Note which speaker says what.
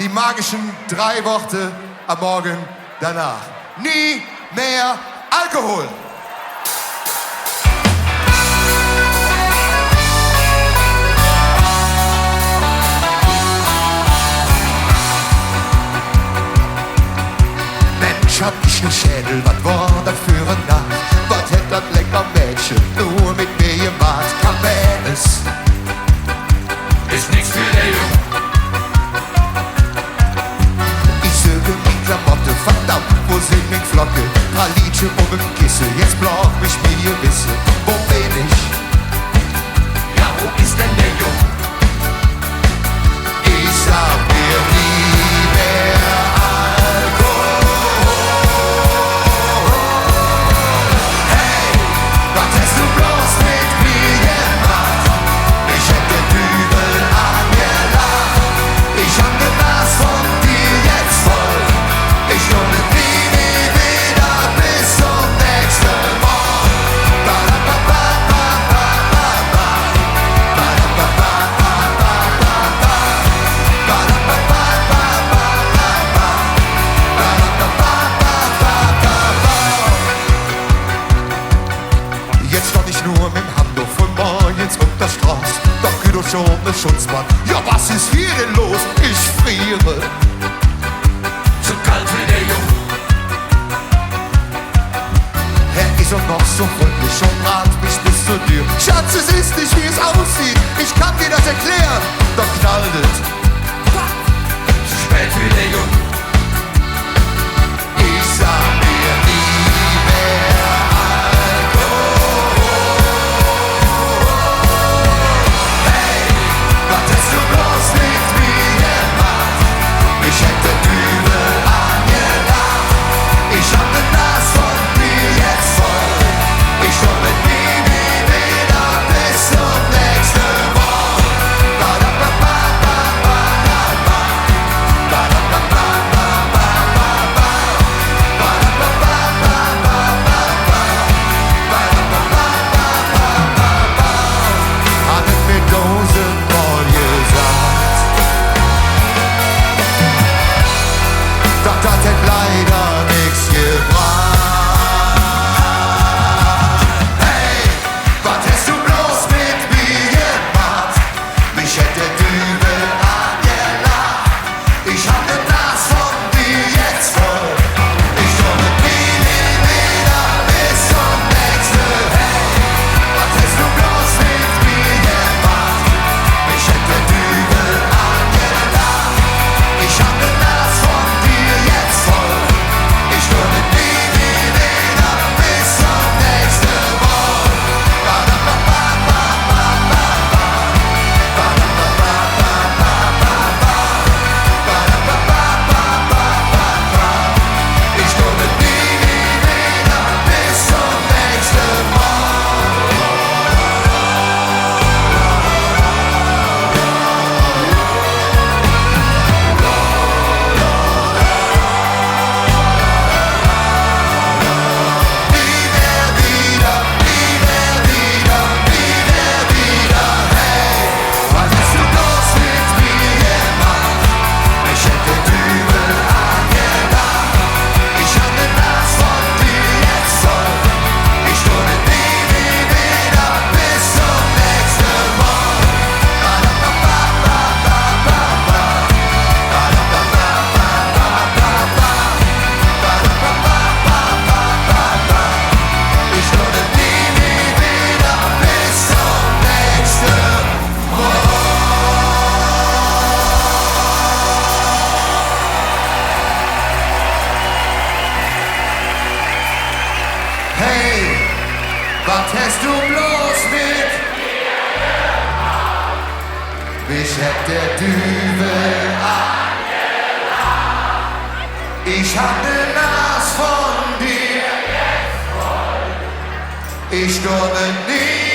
Speaker 1: die magischen 3 Worte am Morgen danach. Nie mehr Alkohol. Mensch, hab ich ne Schädel, was war das für ein Nacht? Was hätt das lecker Mädchen nur mit mir gemacht? Cabernet
Speaker 2: ist nix für der Jung.
Speaker 1: Ich söge die Klamotte, verdammt, wo sind die Flocke? Pralitschen um im Kissen, jetzt block mich mir wisse, wo bin ich?
Speaker 2: Ja, wo ist denn der Jung?
Speaker 1: Ich sag mir nie mehr Alkohol. Hey, was hast du bloß mit mir gemacht? Ich hätt den Dübel angelacht. Ich hab den Nas von dir jetzt voll. Ich lohne nie wieder bis zum nächsten Mal. Jetzt doch nicht nur mit dem Hamburg von morgens und der Straße. Doch geht doch schon ne Schutzmann. Ja, was ist hier denn los? Ich friere.
Speaker 2: Zu kalt für der Jung.
Speaker 1: Er ist auch noch so freundlich und rät mich bis zu dir. Schatz, es ist nicht, wie es aussieht. Ich kann dir das erklären. Doch knallt es.
Speaker 2: Zu spät für der Jung.
Speaker 1: Ich sag mir nie mehr Alkohol. Hey, was hast du bloß mit mir gemacht? Ich hätte Dübel angelacht. Ich hab den Nas von dir jetzt voll. Ich komme nie wieder bis zum nächsten Mal. Hat es mir tausendmal gesagt. Doch das hat leider nichts gebracht. Hey, was hast du bloß mit mir gemacht? Mich hätte Dübel angelacht. Ich hab den Nas von dir jetzt voll. Ich komme nie wieder bis zum nächsten. Hey, was hast du bloß mit mir gemacht? Mich hätte Dübel angelacht. Ich hab den Nas von dir jetzt voll. Ich komme nie wieder bis zum nächsten Mal. Ich komme nie wieder bis zum nächsten Mal. Nie mehr wieder, nie mehr wieder, nie mehr wieder. Hey, was hast du bloß mit mir gemacht? Ich hätte Dübel angelacht. Ich hab den Nas von dir jetzt voll. Ich komme nie wieder bis zum nächsten Mal. Ich komme nie wieder bis zum nächsten Hey, was hast du bloß mit? Mich hätt der Dübel angelacht. Ich hab den Nas von dir. Ich komme nie